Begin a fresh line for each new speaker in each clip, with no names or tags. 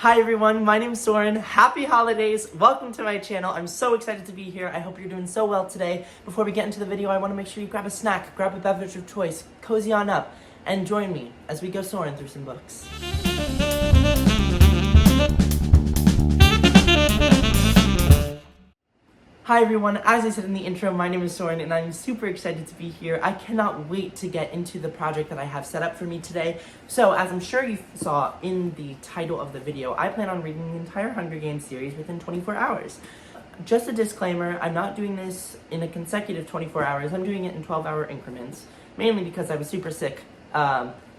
Hi everyone, my name is Soren. Happy holidays. Welcome to my channel. I'm so excited to be here. I hope you're doing so well today. Before we get into the video, I want to make sure you grab a snack, grab a beverage of choice, cozy on up, and join me as we go soaring through some books. Hi everyone, as I said in the intro, my name is Soren and I'm super excited to be here. I cannot wait to get into the project that I have set up for me today. So, as I'm sure you saw in the title of the video, I plan on reading the entire Hunger Games series within 24 hours. Just a disclaimer, I'm not doing this in a consecutive 24 hours, I'm doing it in 12-hour increments, mainly because I was super sick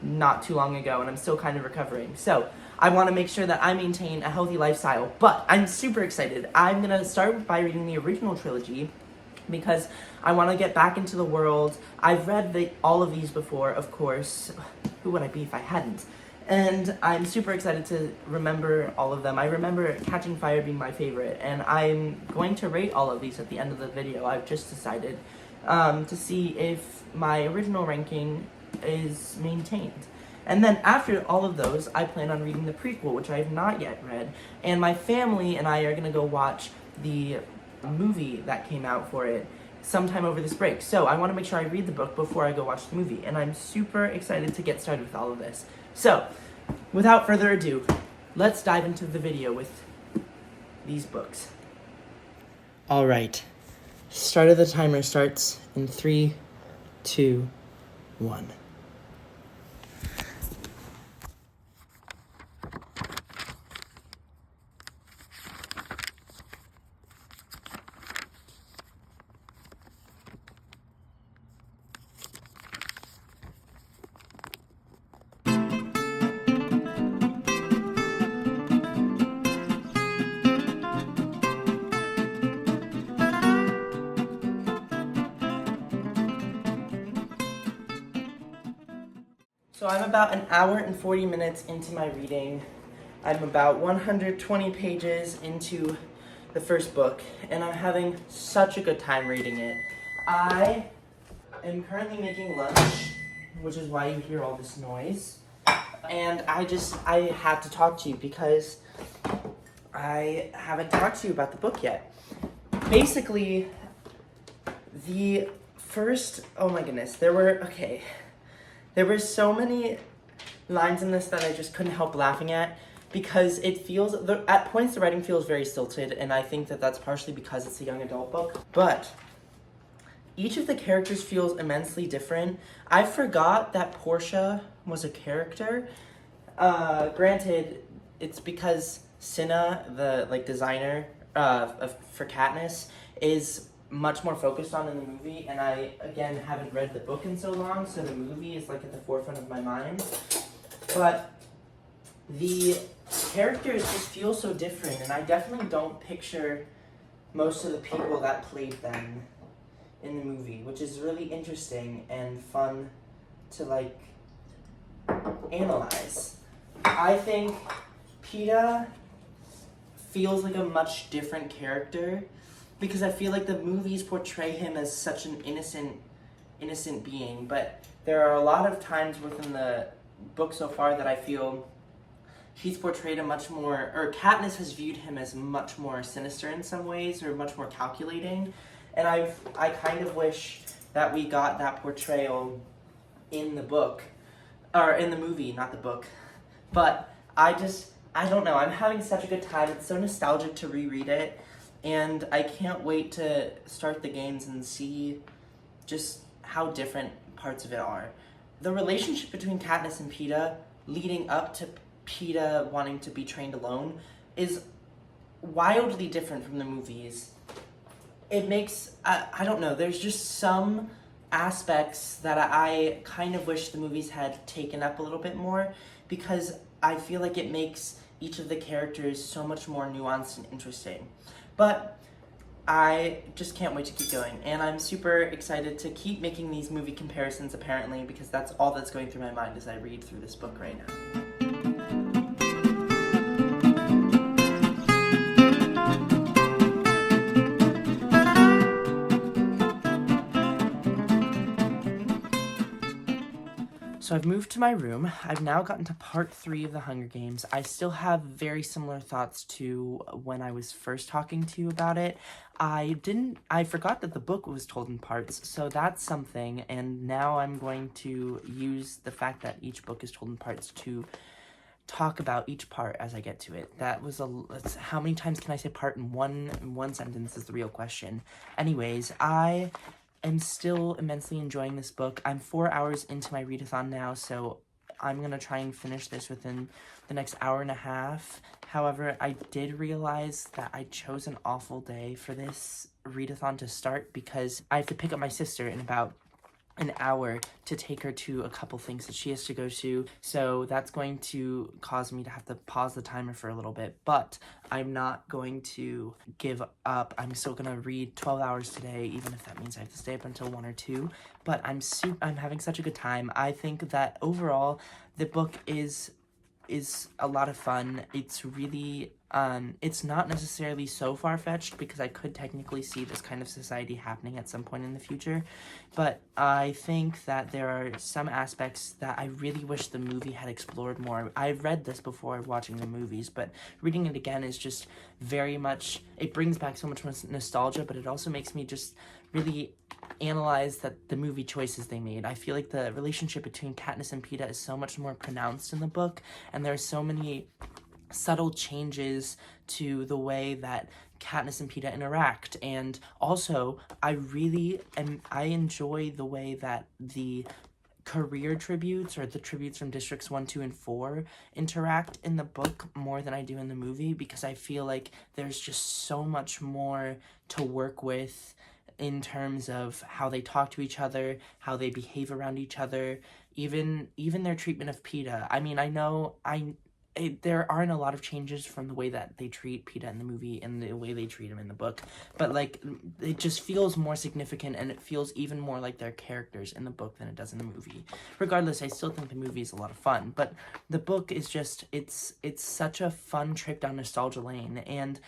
not too long ago and I'm still kind of recovering. So, I want to make sure that I maintain a healthy lifestyle, but I'm super excited. I'm going to start by reading the original trilogy because I want to get back into the world. I've read all of these before, of course. Who would I be if I hadn't? And I'm super excited to remember all of them. I remember Catching Fire being my favorite, and I'm going to rate all of these at the end of the video. I've just decided to see if my original ranking is maintained. And then after all of those, I plan on reading the prequel, which I have not yet read. And my family and I are going to go watch the movie that came out for it sometime over this break. So I want to make sure I read the book before I go watch the movie. And I'm super excited to get started with all of this. So, without further ado, let's dive into the video with these books. Alright. Start of the timer starts in 3, 2, 1. So I'm about an hour and 40 minutes into my reading. I'm about 120 pages into the first book, and I'm having such a good time reading it. I am currently making lunch, which is why you hear all this noise. And I had to talk to you because I haven't talked to you about the book yet. Basically, the first, oh my goodness, there were so many lines in this that I just couldn't help laughing at because at points the writing feels very stilted, and I think that that's partially because it's a young adult book. But each of the characters feels immensely different. I forgot that Portia was a character. Granted, it's because Cinna, the designer for Katniss, is much more focused on in the movie, and I, again, haven't read the book in so long, so the movie is, at the forefront of my mind. But the characters just feel so different, and I definitely don't picture most of the people that played them in the movie, which is really interesting and fun to, analyze. I think Peeta feels like a much different character, because I feel like the movies portray him as such an innocent being, but there are a lot of times within the book so far that I feel he's portrayed or Katniss has viewed him as much more sinister in some ways, or much more calculating, and I kind of wish that we got that portrayal in the book, or in the movie, not the book, but I don't know, I'm having such a good time. It's so nostalgic to reread it. And I can't wait to start the games and see just how different parts of it are. The relationship between Katniss and Peeta, leading up to Peeta wanting to be trained alone, is wildly different from the movies. It makes, I don't know, there's just some aspects that I kind of wish the movies had taken up a little bit more, because I feel like it makes each of the characters so much more nuanced and interesting. But I just can't wait to keep going, and I'm super excited to keep making these movie comparisons, apparently, because that's all that's going through my mind as I read through this book right now. So I've moved to my room. I've now gotten to part 3 of the Hunger Games. I still have very similar thoughts to when I was first talking to you about it. I forgot that the book was told in parts, so that's something, and now I'm going to use the fact that each book is told in parts to talk about each part as I get to it. How many times can I say part in one sentence is the real question. Anyways, I am still immensely enjoying this book. I'm 4 hours into my readathon now, so I'm gonna try and finish this within the next hour and a half. However, I did realize that I chose an awful day for this readathon to start because I have to pick up my sister in about an hour to take her to a couple things that she has to go to, so that's going to cause me to have to pause the timer for a little bit, but I'm not going to give up. I'm still gonna read 12 hours today, even if that means I have to stay up until 1 or 2, but I'm having such a good time. I think that overall, the book is a lot of fun. It's really, it's not necessarily so far-fetched because I could technically see this kind of society happening at some point in the future, but I think that there are some aspects that I really wish the movie had explored more. I've read this before watching the movies, but reading it again is just very much, it brings back so much nostalgia, but it also makes me just really analyze the movie choices they made. I feel like the relationship between Katniss and Peeta is so much more pronounced in the book, and there are so many subtle changes to the way that Katniss and Peeta interact, and also I enjoy the way that the career tributes, or the tributes from Districts 1, 2, and 4 interact in the book more than I do in the movie, because I feel like there's just so much more to work with in terms of how they talk to each other, how they behave around each other, even their treatment of Peeta. I mean, there aren't a lot of changes from the way that they treat Peeta in the movie and the way they treat him in the book, but like, it just feels more significant, and it feels even more like their characters in the book than it does in the movie. Regardless, I still think the movie is a lot of fun, but the book is just, it's such a fun trip down nostalgia lane, and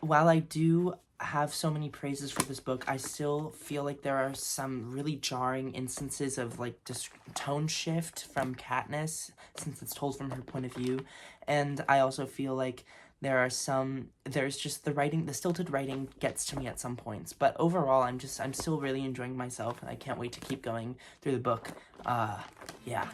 while I do have so many praises for this book, I still feel like there are some really jarring instances of like tone shift from Katniss, since it's told from her point of view, and I also feel like there's just the stilted writing gets to me at some points, but overall I'm still really enjoying myself, and I can't wait to keep going through the book. Yeah.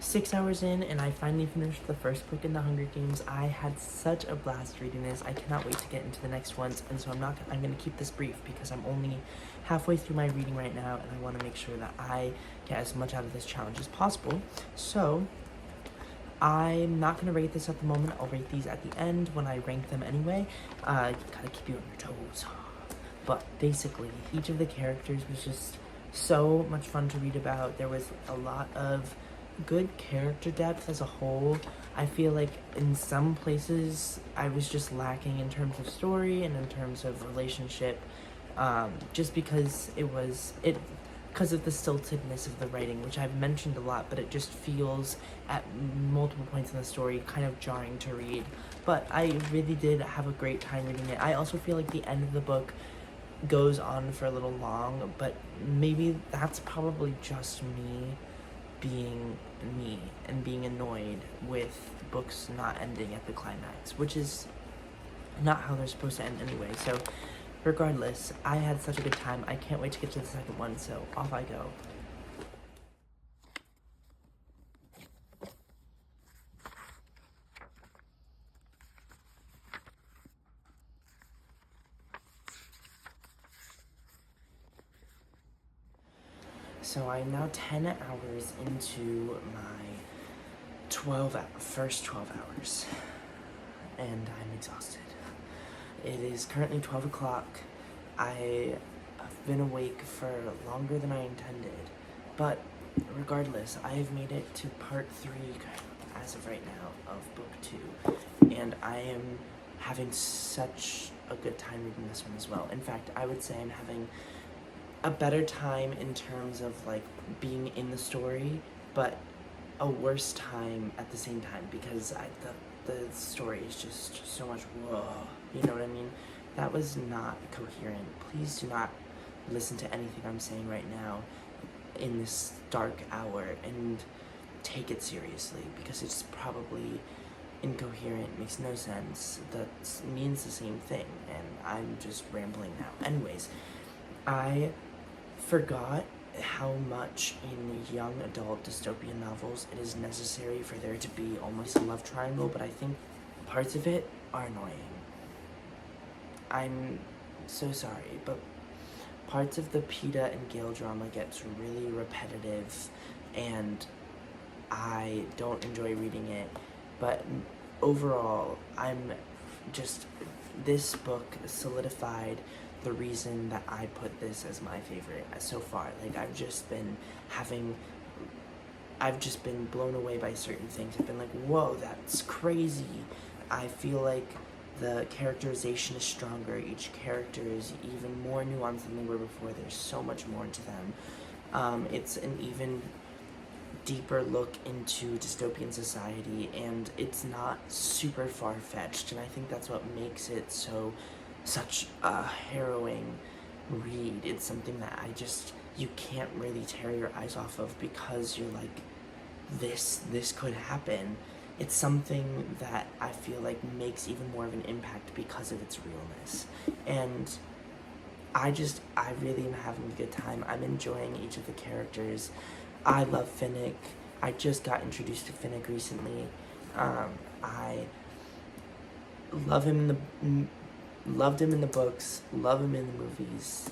6 hours in, and I finally finished the first book in the Hunger Games. I had such a blast reading this. I cannot wait to get into the next ones, and so I'm going to keep this brief because I'm only halfway through my reading right now, and I want to make sure that I get as much out of this challenge as possible. So I'm not going to rate this at the moment. I'll rate these at the end when I rank them anyway. Gotta keep you on your toes. But basically, each of the characters was just so much fun to read about. There was a lot of good character depth as a whole. I feel like in some places I was just lacking in terms of story and in terms of relationship, just because because of the stiltedness of the writing, which I've mentioned a lot, but it just feels at multiple points in the story kind of jarring to read. But I really did have a great time reading it. I also feel like the end of the book goes on for a little long, but maybe that's probably just me being me and being annoyed with books not ending at the climax, which is not how they're supposed to end anyway. So Regardless, I had such a good time. I can't wait to get to the second one, so off I go. So I'm now 10 hours into my first 12 hours, and I'm exhausted. It is currently 12 o'clock. I have been awake for longer than I intended, but regardless, I have made it to part 3 as of right now of book 2, and I am having such a good time reading this one as well. In fact, I would say I'm having a better time in terms of like being in the story, but a worse time at the same time, because the story is just so much whoa, you know what I mean? That was not coherent. Please do not listen to anything I'm saying right now in this dark hour and take it seriously, because it's probably incoherent, makes no sense, that means the same thing, and I'm just rambling now. Anyways, I forgot how much in young adult dystopian novels it is necessary for there to be almost a love triangle, but I think parts of it are annoying. I'm so sorry, but parts of the Peta and Gale drama gets really repetitive, and I don't enjoy reading it, but overall, this book solidified the reason that I put this as my favorite so far. Like, I've just been blown away by certain things. I've been like, whoa, that's crazy. I feel like the characterization is stronger. Each character is even more nuanced than they were before. There's so much more to them. It's an even deeper look into dystopian society, and it's not super far-fetched, and I think that's what makes it such a harrowing read. It's something that you can't really tear your eyes off of, because you're like, this could happen. It's something that I feel like makes even more of an impact because of its realness. And I really am having a good time. I'm enjoying each of the characters. I love Finnick. I just got introduced to Finnick recently. I loved him in the books, love him in the movies,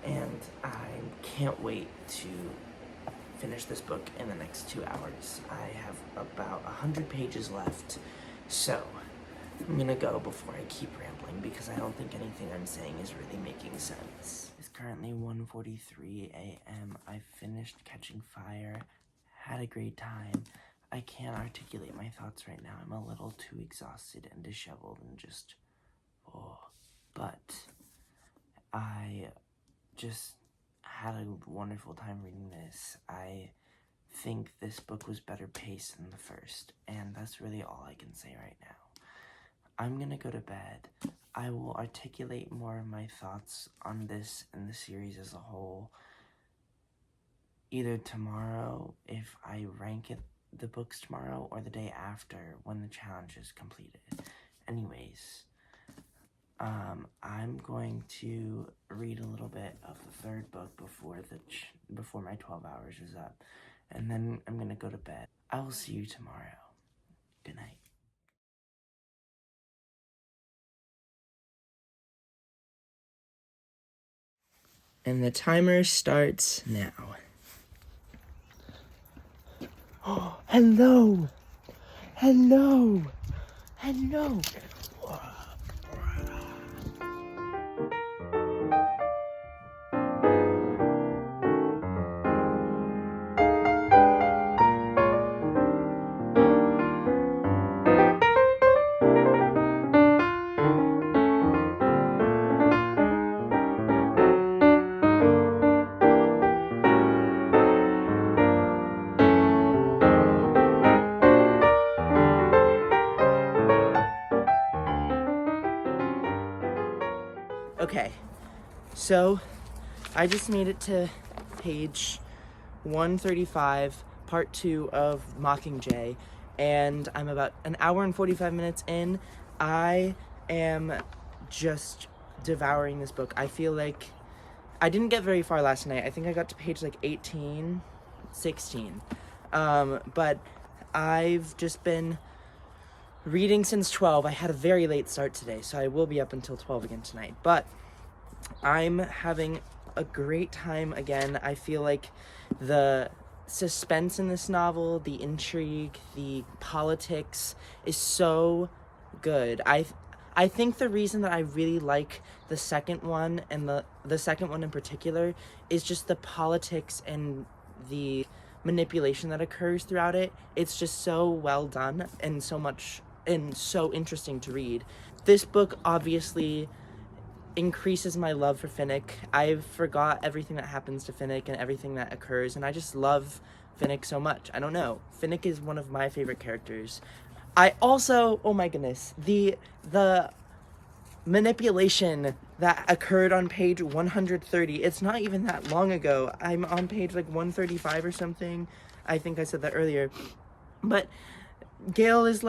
and I can't wait to finish this book in the next 2 hours. I have about 100 pages left, so I'm gonna go before I keep rambling, because I don't think anything I'm saying is really making sense. It's currently 1:43 a.m. I finished Catching Fire, had a great time. I can't articulate my thoughts right now. I'm a little too exhausted and disheveled and just, but I just had a wonderful time reading this. I think this book was better paced than the first, and that's really all I can say right now. I'm gonna go to bed. I will articulate more of my thoughts on this and the series as a whole either tomorrow, if I rank the books tomorrow, or the day after when the challenge is completed. Anyways, I'm going to read a little bit of the third book before my 12 hours is up, and then I'm gonna go to bed. I will see you tomorrow. Good night. And the timer starts now. Oh, hello! Hello! Hello! Okay, so I just made it to page 135, part 2 of Mockingjay, and I'm about an hour and 45 minutes in. I am just devouring this book. I feel like I didn't get very far last night. I think I got to page like 18, 16. But I've just been reading since 12. I had a very late start today, so I will be up until 12 again tonight. But I'm having a great time again. I feel like the suspense in this novel, the intrigue, the politics is so good. I think the reason that I really like the second one, and the second one in particular, is just the politics and the manipulation that occurs throughout it. It's just so well done and so interesting to read. This book obviously increases my love for Finnick. I forgot everything that happens to Finnick and everything that occurs, and I just love Finnick so much. I don't know. Finnick is one of my favorite characters. I also, oh my goodness, the manipulation that occurred on page 130. It's not even that long ago. I'm on page like 135 or something. I think I said that earlier. But Gale is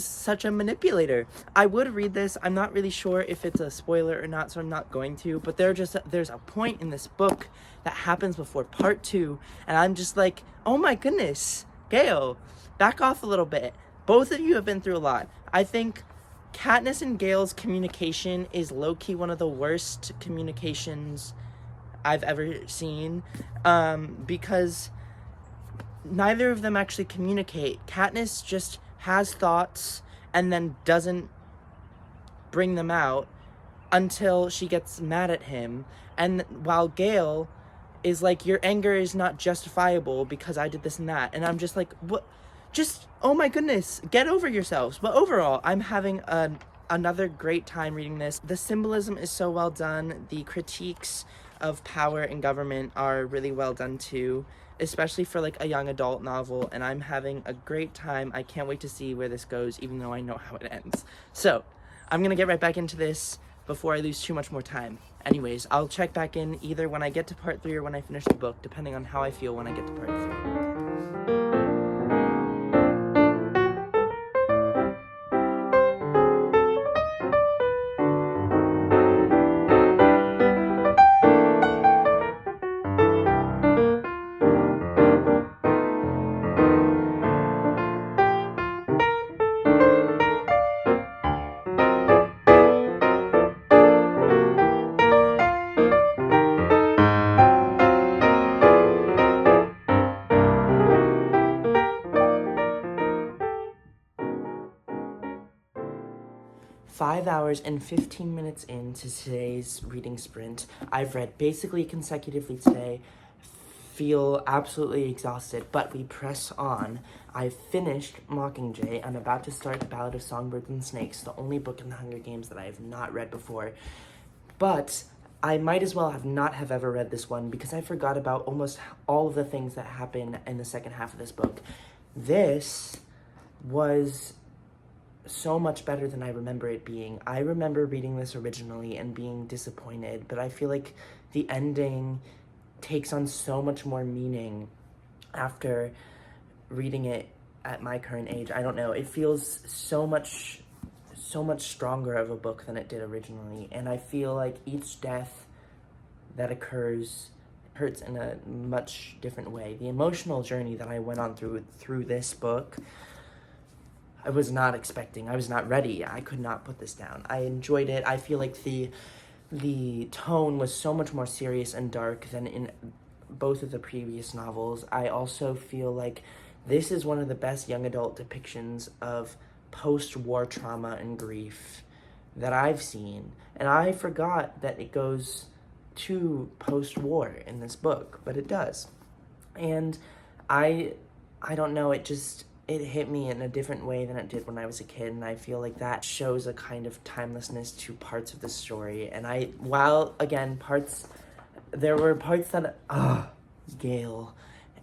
such a manipulator. I would read this. I'm not really sure if it's a spoiler or not, so I'm not going to. But there's a point in this book that happens before part 2, and I'm just like, oh my goodness, Gale, back off a little bit. Both of you have been through a lot. I think Katniss and Gale's communication is low-key one of the worst communications I've ever seen, because neither of them actually communicate. Katniss just has thoughts and then doesn't bring them out until she gets mad at him. And while Gale is like, your anger is not justifiable because I did this and that. And I'm just like, what? Just, oh my goodness, get over yourselves. But overall, I'm having another great time reading this. The symbolism is so well done. The critiques of power and government are really well done too, especially for like a young adult novel, and I'm having a great time. I can't wait to see where this goes, even though I know how it ends. So, I'm gonna get right back into this before I lose too much more time. Anyways, I'll check back in either when I get to part 3 or when I finish the book, depending on how I feel when I get to part 3. 5 hours and 15 minutes into today's reading sprint. I've read basically consecutively today, feel absolutely exhausted, but we press on. I've finished Mockingjay. I'm about to start Ballad of Songbirds and Snakes, the only book in the Hunger Games that I have not read before. But I might as well not have ever read this one because I forgot about almost all of the things that happen in the second half of this book. This was so much better than I remember it being. I remember reading this originally and being disappointed, but I feel like the ending takes on so much more meaning after reading it at my current age. I don't know, it feels so much stronger of a book than it did originally, and I feel like each death that occurs hurts in a much different way. The emotional journey that I went on through this book, I was not expecting. I was not ready. I could not put this down. I enjoyed it. I feel like the tone was so much more serious and dark than in both of the previous novels. I also feel like this is one of the best young adult depictions of post-war trauma and grief that I've seen. And I forgot that it goes to post-war in this book, but it does. And I don't know, it hit me in a different way than it did when I was a kid, and I feel like that shows a kind of timelessness to parts of the story. And there were parts that, Gale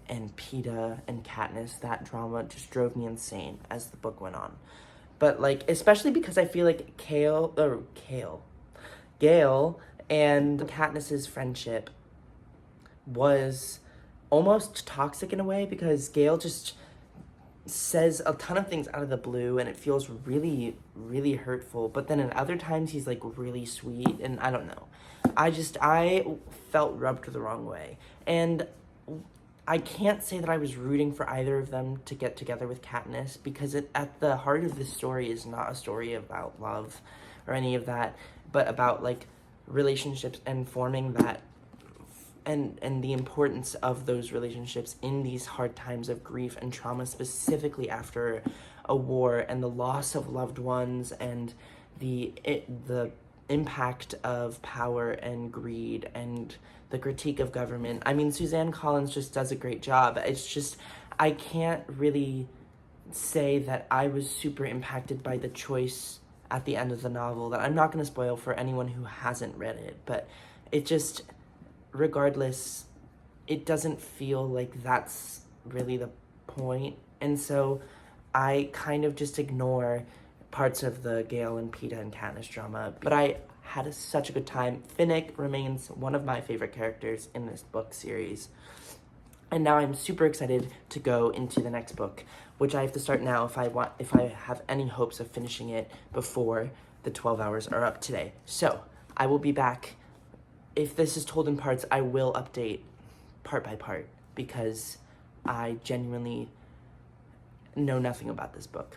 and Peeta and Katniss, that drama just drove me insane as the book went on. But, like, especially because I feel like Gale and Katniss's friendship was almost toxic in a way, because Gale just says a ton of things out of the blue, and it feels really, really hurtful. But then at other times, he's like really sweet, and I don't know. I felt rubbed the wrong way. And I can't say that I was rooting for either of them to get together with Katniss, because at the heart of this story is not a story about love or any of that, but about like relationships and forming that, and the importance of those relationships in these hard times of grief and trauma, specifically after a war and the loss of loved ones, and the impact of power and greed and the critique of government. I mean, Suzanne Collins just does a great job. It's just, I can't really say that I was super impacted by the choice at the end of the novel, that I'm not going to spoil for anyone who hasn't read it, but it just, regardless, it doesn't feel like that's really the point. And so I kind of just ignore parts of the Gale and Peeta and Katniss drama, but I had such a good time. Finnick remains one of my favorite characters in this book series. And now I'm super excited to go into the next book, which I have to start now if I have any hopes of finishing it before the 12 hours are up today. So I will be back. If this is told in parts, I will update part by part, because I genuinely know nothing about this book.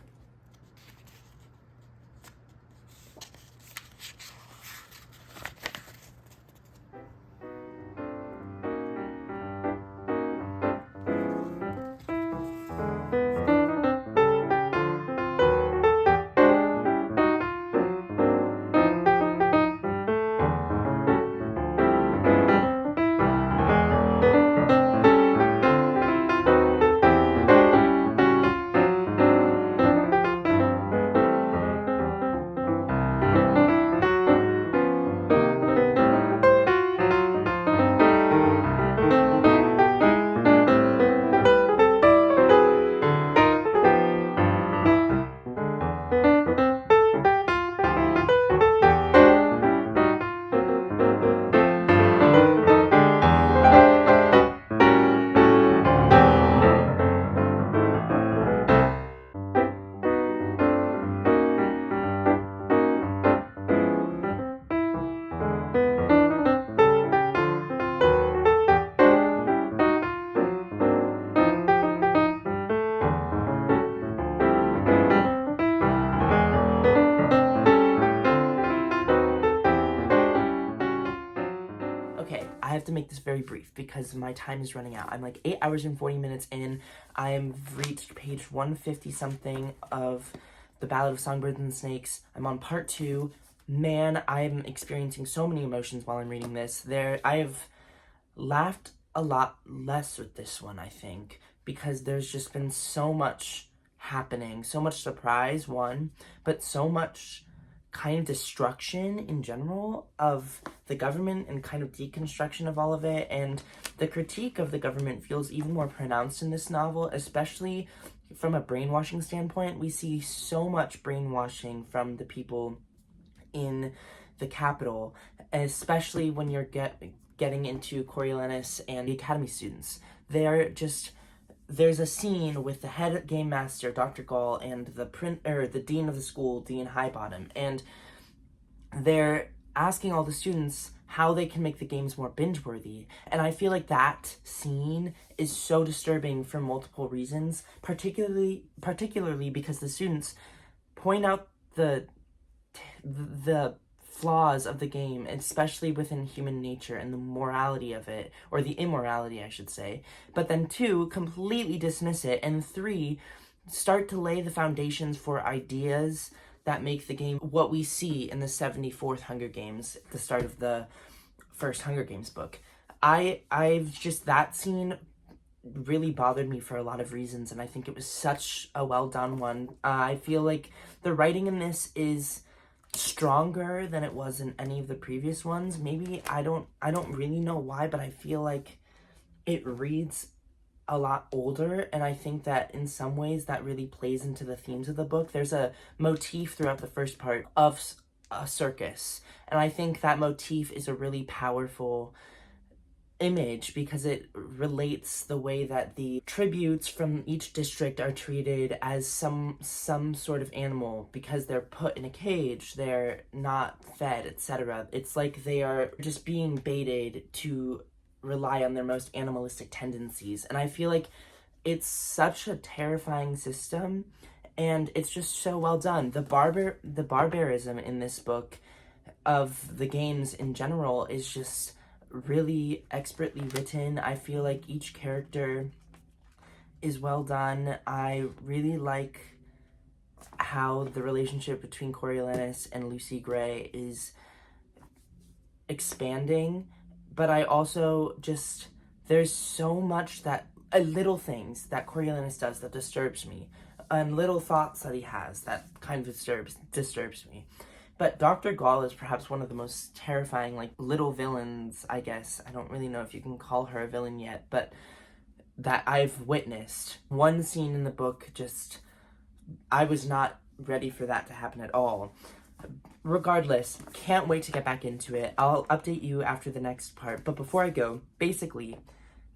Okay, I have to make this very brief because my time is running out. I'm like 8 hours and 40 minutes in. I am reached page 150 something of The Ballad of Songbirds and Snakes. I'm on part 2. Man, I'm experiencing so many emotions while I'm reading this. I have laughed a lot less with this one, I think, because there's just been so much happening, so much surprise, one, but so much kind of destruction in general of the government and kind of deconstruction of all of it, and the critique of the government feels even more pronounced in this novel, especially from a brainwashing standpoint. We see so much brainwashing from the people in the Capitol, especially when you're getting into Coriolanus and the Academy students. There's a scene with the head game master, Dr. Gall, and the dean of the school, Dean Highbottom, and they're asking all the students how they can make the games more binge-worthy. And I feel like that scene is so disturbing for multiple reasons, particularly because the students point out the flaws of the game, especially within human nature and the morality of it, or the immorality, I should say. But then 2, completely dismiss it, and 3, start to lay the foundations for ideas that make the game what we see in the 74th Hunger Games, the start of the first Hunger Games book. That scene really bothered me for a lot of reasons, and I think it was such a well done one. I feel like the writing in this is stronger than it was in any of the previous ones. Maybe I don't really know why, but I feel like it reads a lot older, and I think that in some ways that really plays into the themes of the book. There's a motif throughout the first part of a circus, and I think that motif is a really powerful image because it relates the way that the tributes from each district are treated as some sort of animal because they're put in a cage, they're not fed, etc. It's like they are just being baited to rely on their most animalistic tendencies. And I feel like it's such a terrifying system, and it's just so well done. The barbarism in this book of the games in general is just really expertly written. I feel like each character is well done. I really like how the relationship between Coriolanus and Lucy Gray is expanding, but I also just, there's so much that, little things that Coriolanus does that disturbs me, and little thoughts that he has that kind of disturbs me. But Dr. Gall is perhaps one of the most terrifying, like, little villains, I guess. I don't really know if you can call her a villain yet, but that I've witnessed. One scene in the book just, I was not ready for that to happen at all. Regardless, can't wait to get back into it. I'll update you after the next part. But before I go, basically,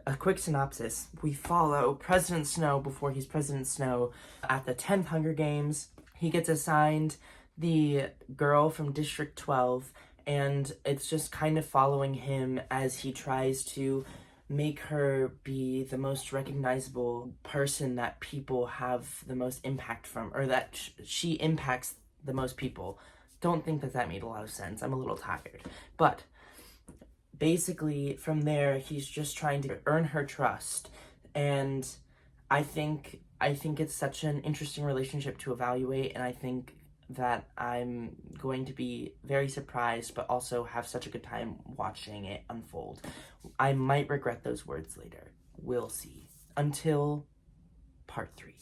a quick synopsis. We follow President Snow before he's President Snow at the 10th Hunger Games. He gets assigned the girl from District 12, and it's just kind of following him as he tries to make her be the most recognizable person that people have the most impact from, or that she impacts the most people. Don't think that made a lot of sense. I'm a little tired. But basically, from there, he's just trying to earn her trust, and I think it's such an interesting relationship to evaluate, and I think that I'm going to be very surprised, but also have such a good time watching it unfold. I might regret those words later. We'll see. Until part 3.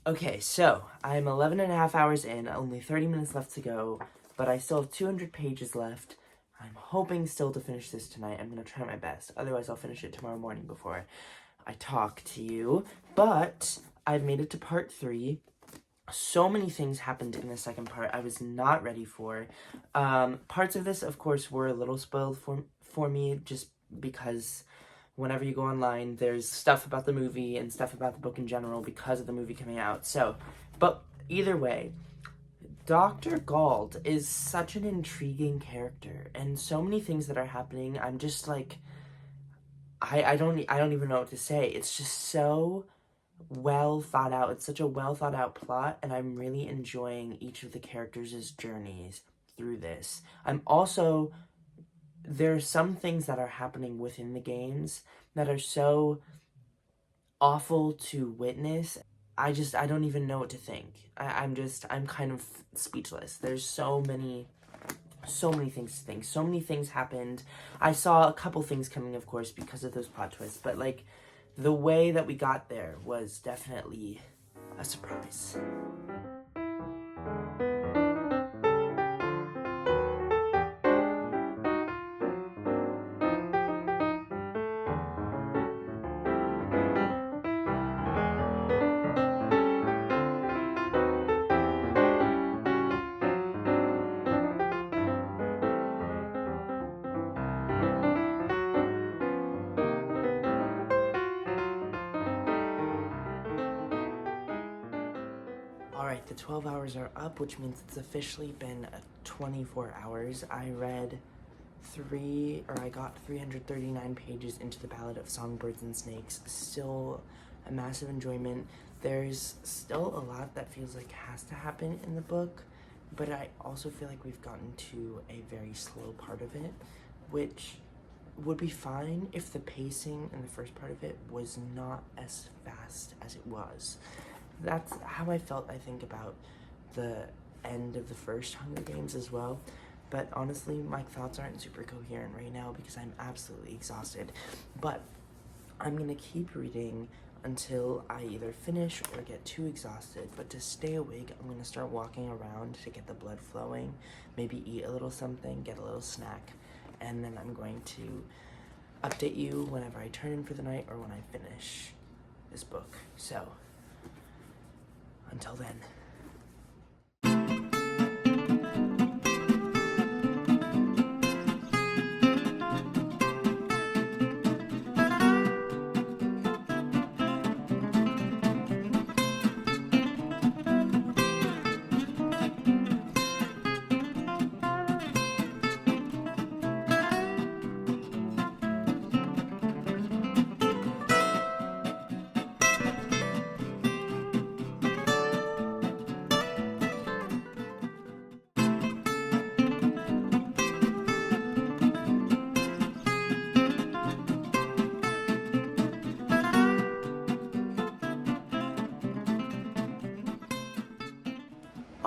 Okay, so I'm 11 and a half hours in, only 30 minutes left to go, but I still have 200 pages left. I'm hoping still to finish this tonight. I'm going to try my best. Otherwise, I'll finish it tomorrow morning before I talk to you. But I've made it to part 3. So many things happened in the second part I was not ready for. Parts of this, of course, were a little spoiled for me, just because whenever you go online, there's stuff about the movie and stuff about the book in general because of the movie coming out. So, but either way, Dr. Gall is such an intriguing character, and so many things that are happening, I'm just like, I don't even know what to say. It's just so well thought out. It's such a well thought out plot, and I'm really enjoying each of the characters' journeys through this. There are some things that are happening within the games that are so awful to witness. I don't even know what to think. I'm kind of speechless. There's so many things to think. So many things happened. I saw a couple things coming, of course, because of those plot twists, but like, the way that we got there was definitely a surprise. Alright, the 12 hours are up, which means it's officially been 24 hours. I got 339 pages into the Ballad of Songbirds and Snakes. Still a massive enjoyment. There's still a lot that feels like has to happen in the book, but I also feel like we've gotten to a very slow part of it, which would be fine if the pacing in the first part of it was not as fast as it was. That's how I felt, I think, about the end of the first Hunger Games as well. But honestly, my thoughts aren't super coherent right now because I'm absolutely exhausted. But I'm going to keep reading until I either finish or get too exhausted. But to stay awake, I'm going to start walking around to get the blood flowing, maybe eat a little something, get a little snack, and then I'm going to update you whenever I turn in for the night or when I finish this book. So, until then.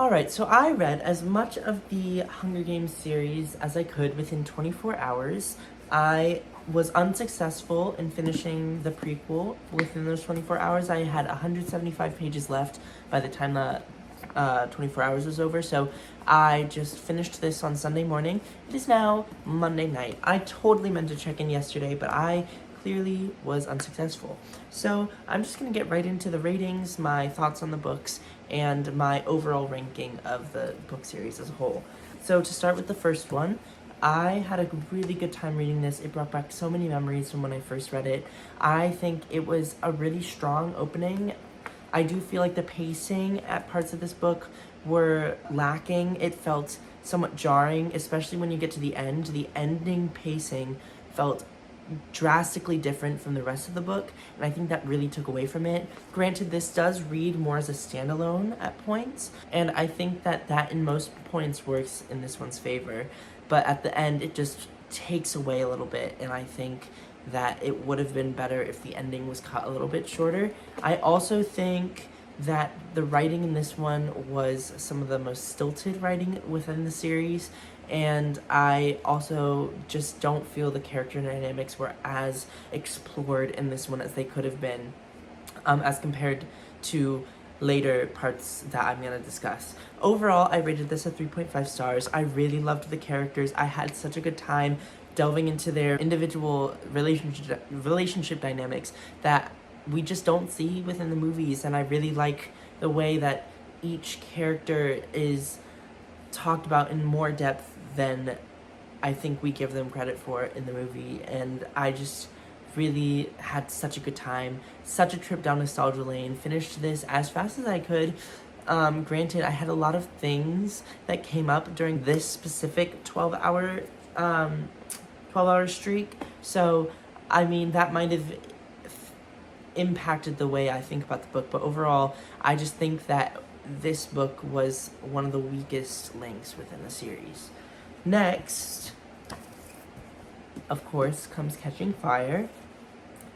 Alright, so I read as much of the Hunger Games series as I could within 24 hours. I was unsuccessful in finishing the prequel within those 24 hours. I had 175 pages left by the time the 24 hours was over, so I just finished this on Sunday morning. It is now Monday night. I totally meant to check in yesterday, but I clearly was unsuccessful. So I'm just gonna get right into the ratings, my thoughts on the books, and my overall ranking of the book series as a whole. So to start with the first one, I had a really good time reading this. It brought back so many memories from when I first read it. I think it was a really strong opening. I do feel like the pacing at parts of this book were lacking. It felt somewhat jarring, especially when you get to the end. The ending pacing felt drastically different from the rest of the book, and I think that really took away from it. Granted, this does read more as a standalone at points, and I think that in most points works in this one's favor, but at the end it just takes away a little bit, and I think that it would have been better if the ending was cut a little bit shorter. I also think that the writing in this one was some of the most stilted writing within the series, and I also just don't feel the character dynamics were as explored in this one as they could have been, as compared to later parts that I'm going to discuss. Overall, I rated this at 3.5 stars. I really loved the characters. I had such a good time delving into their individual relationship dynamics that we just don't see within the movies, and I really like the way that each character is talked about in more depth than I think we give them credit for in the movie, and I just really had such a good time, such a trip down nostalgia lane. Finished this as fast as I could. Granted, I had a lot of things that came up during this specific 12-hour streak, so I mean that might have impacted the way I think about the book, but overall I just think that this book was one of the weakest links within the series. Next, of course, comes Catching Fire.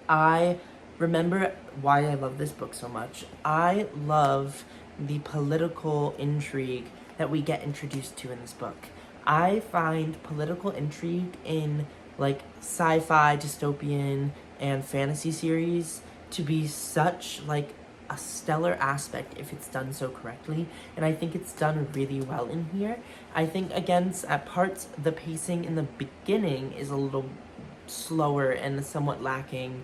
I remember why I love this book so much. I love the political intrigue that we get introduced to in this book. I find political intrigue in like sci-fi, dystopian, and fantasy series to be such like a stellar aspect if it's done so correctly, and I think it's done really well in here. I think at parts the pacing in the beginning is a little slower and somewhat lacking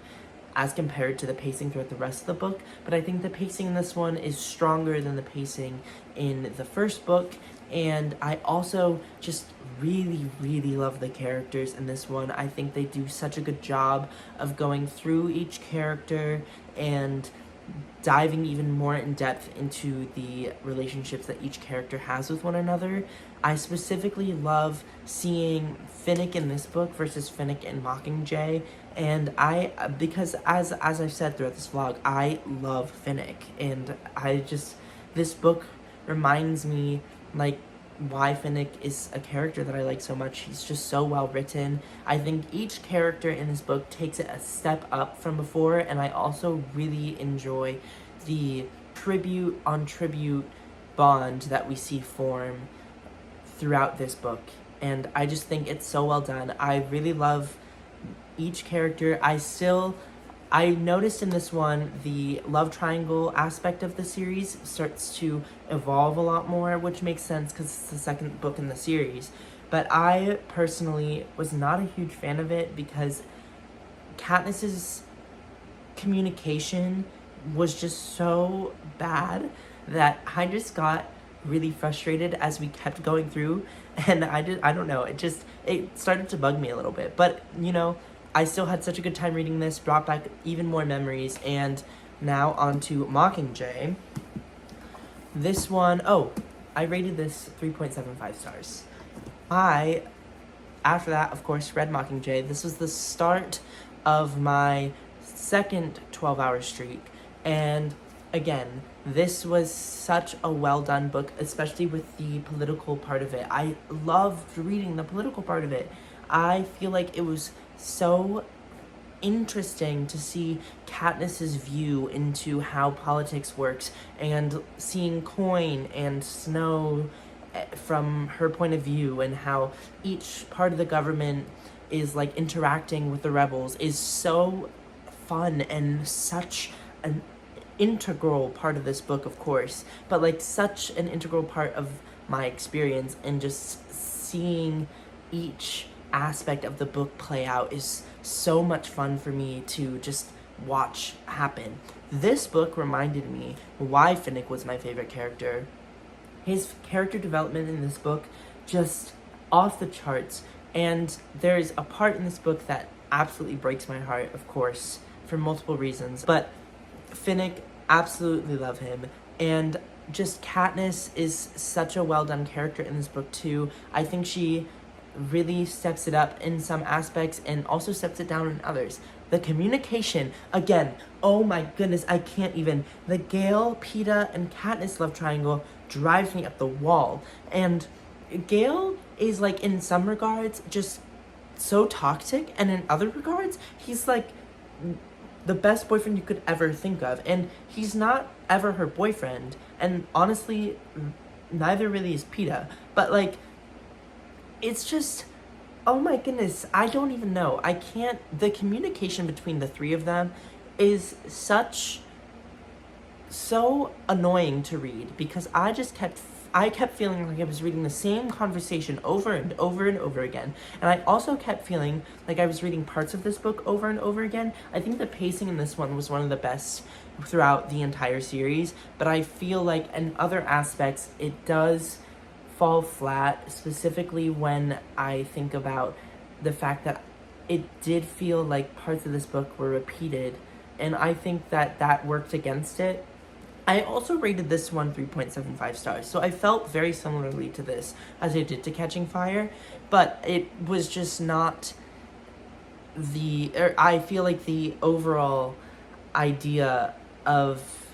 as compared to the pacing throughout the rest of the book, but I think the pacing in this one is stronger than the pacing in the first book, and I also just really love the characters in this one. I think they do such a good job of going through each character and diving even more in depth into the relationships that each character has with one another. I specifically love seeing Finnick in this book versus Finnick in Mockingjay, and because as I've said throughout this vlog, I love Finnick, and this book reminds me like why Finnick is a character that I like so much. He's just so well written. I think each character in this book takes it a step up from before, and I also really enjoy the tribute on tribute bond that we see form throughout this book, and I just think it's so well done. I really love each character. I noticed in this one the love triangle aspect of the series starts to evolve a lot more, which makes sense because it's the second book in the series. But I personally was not a huge fan of it because Katniss's communication was just so bad that I just got really frustrated as we kept going through, and I don't know, it started to bug me a little bit. But I still had such a good time reading this, brought back even more memories, and now on to Mockingjay. This one, I rated this 3.75 stars. After that, of course, read Mockingjay. This was the start of my second 12-hour streak, and again, this was such a well-done book, especially with the political part of it. I loved reading the political part of it. I feel like it was so interesting to see Katniss's view into how politics works, and seeing Coin and Snow from her point of view, and how each part of the government is like interacting with the rebels is so fun and such an integral part of this book, of course, but like such an integral part of my experience, and just seeing each aspect of the book play out is so much fun for me to just watch happen. This book reminded me why Finnick was my favorite character. His character development in this book just off the charts, and there's a part in this book that absolutely breaks my heart, of course, for multiple reasons, but Finnick, absolutely love him. And just Katniss is such a well done character in this book too. I think she really steps it up in some aspects and also steps it down in others. The communication, again, oh my goodness, I can't even. The Gale, Peeta, and Katniss love triangle drives me up the wall. And Gale is like, in some regards, just so toxic, and in other regards, he's like the best boyfriend you could ever think of. And he's not ever her boyfriend, and honestly, neither really is Peeta. But like, it's just, oh my goodness, I don't even know. I can't, the communication between the three of them is so annoying to read, because I kept feeling like I was reading the same conversation over and over and over again. And I also kept feeling like I was reading parts of this book over and over again. I think the pacing in this one was one of the best throughout the entire series, but I feel like in other aspects it does fall flat, specifically when I think about the fact that it did feel like parts of this book were repeated, and I think that that worked against it. I also rated this one 3.75 stars, so I felt very similarly to this as I did to Catching Fire, but it was just not I feel like the overall idea of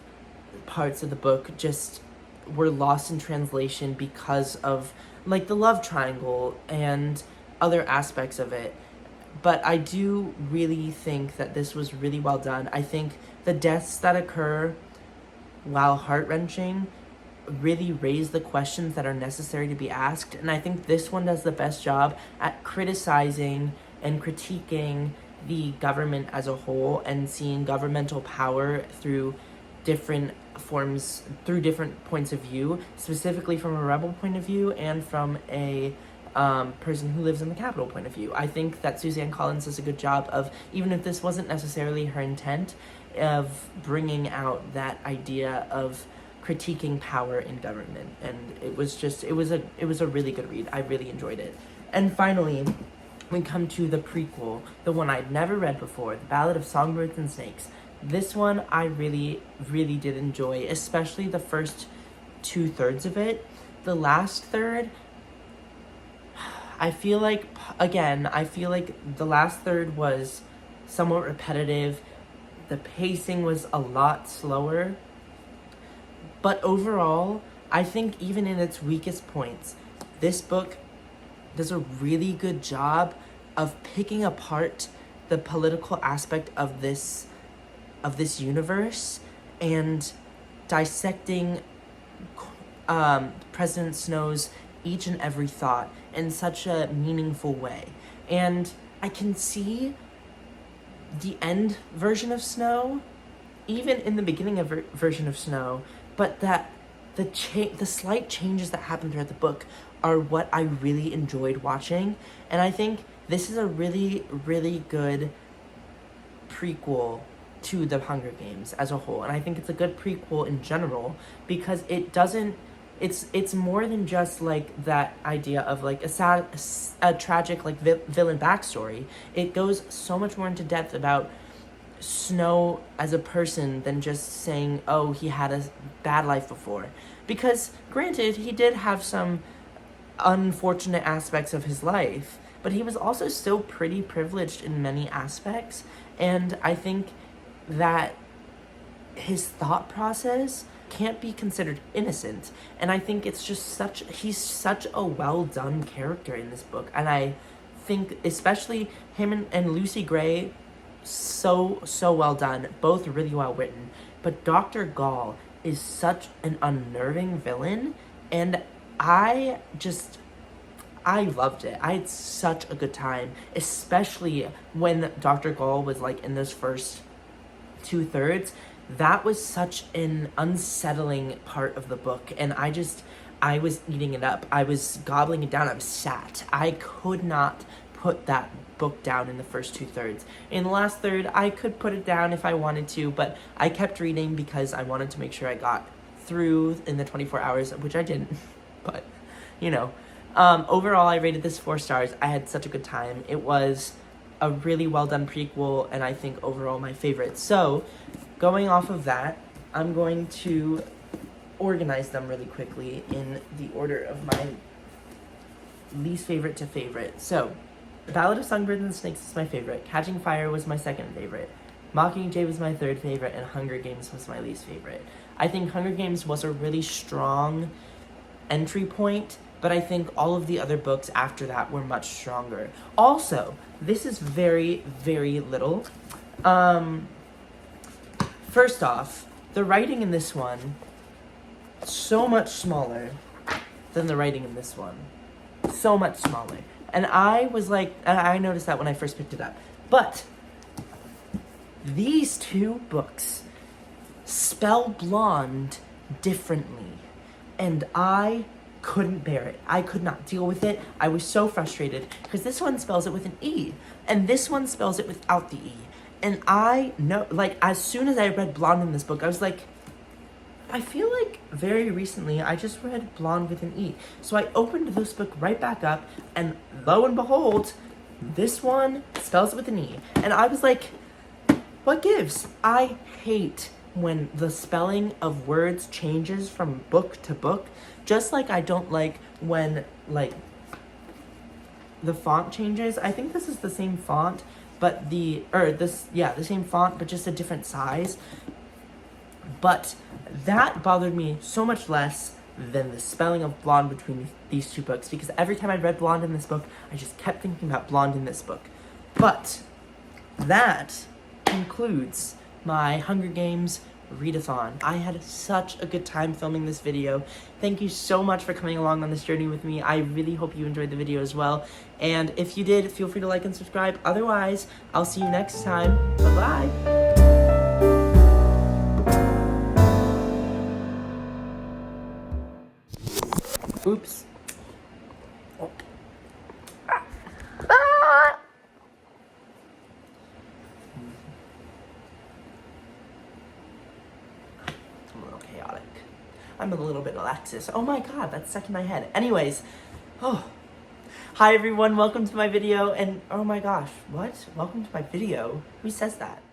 parts of the book just were lost in translation because of like the love triangle and other aspects of it. But I do really think that this was really well done. I think the deaths that occur, while heart-wrenching, really raise the questions that are necessary to be asked. And I think this one does the best job at criticizing and critiquing the government as a whole, and seeing governmental power through different forms, through different points of view, specifically from a rebel point of view and from a person who lives in the capital point of view. I think that Suzanne Collins does a good job of, even if this wasn't necessarily her intent, of bringing out that idea of critiquing power in government. And it was a really good read. I really enjoyed it. And finally, we come to the prequel, the one I'd never read before, The Ballad of Songbirds and Snakes. This one I really, really did enjoy, especially the first 2/3 of it. The last third, I feel like the last third was somewhat repetitive. The pacing was a lot slower. But overall, I think even in its weakest points, this book does a really good job of picking apart the political aspect of this universe and dissecting President Snow's each and every thought in such a meaningful way. And I can see the end version of Snow, even in the beginning of version of Snow, but that the slight changes that happen throughout the book are what I really enjoyed watching. And I think this is a really, really good prequel to the Hunger Games as a whole. And I think it's a good prequel in general, because it's more than just like that idea of like a tragic like villain backstory. It goes so much more into depth about Snow as a person than just saying, oh, he had a bad life before. Because granted, he did have some unfortunate aspects of his life, but he was also still pretty privileged in many aspects. And I think that his thought process can't be considered innocent. And I think it's just he's such a well done character in this book. And I think especially him and Lucy Gray so well done, both really well written. But Dr. Gall is such an unnerving villain, and I loved it. I had such a good time, especially when Dr. Gall was like in those first 2/3. That was such an unsettling part of the book, and I was eating it up. I was gobbling it down. I was sat. I could not put that book down in the first 2/3. In the last third, I could put it down if I wanted to, but I kept reading because I wanted to make sure I got through in the 24 hours, which I didn't, but, you know. Overall, I rated this 4 stars. I had such a good time. It was a really well done prequel, and I think overall my favorite. So, going off of that, I'm going to organize them really quickly in the order of my least favorite to favorite. So, Ballad of Songbirds and Snakes is my favorite. Catching Fire was my second favorite. Mockingjay was my third favorite, and Hunger Games was my least favorite. I think Hunger Games was a really strong entry point, but I think all of the other books after that were much stronger. Also, this is very, very little. First off, the writing in this one, so much smaller than the writing in this one. So much smaller. And I noticed that when I first picked it up. But these two books spell blonde differently. And I couldn't bear it. I could not deal with it. I was so frustrated because this one spells it with an E and this one spells it without the E. And I know, like, as soon as I read blonde in this book, I was like, I feel like very recently I just read blonde with an E. So I opened this book right back up, and lo and behold, this one spells it with an E. And I was like, what gives? I hate when the spelling of words changes from book to book, just like I don't like when, like, the font changes. I think this is the same font, but the same font, but just a different size. But that bothered me so much less than the spelling of blonde between these two books, because every time I read blonde in this book, I just kept thinking about blonde in this book. But that concludes my Hunger Games readathon. I had such a good time filming this video. Thank you so much for coming along on this journey with me. I really hope you enjoyed the video as well. And if you did, feel free to like and subscribe. Otherwise, I'll see you next time. Bye-bye. Oops. Oh. Ah. I'm a little chaotic. I'm a little bit Alexis. Oh my god, that's stuck in my head. Anyways, hi everyone, welcome to my video, and oh my gosh, what? Welcome to my video? Who says that?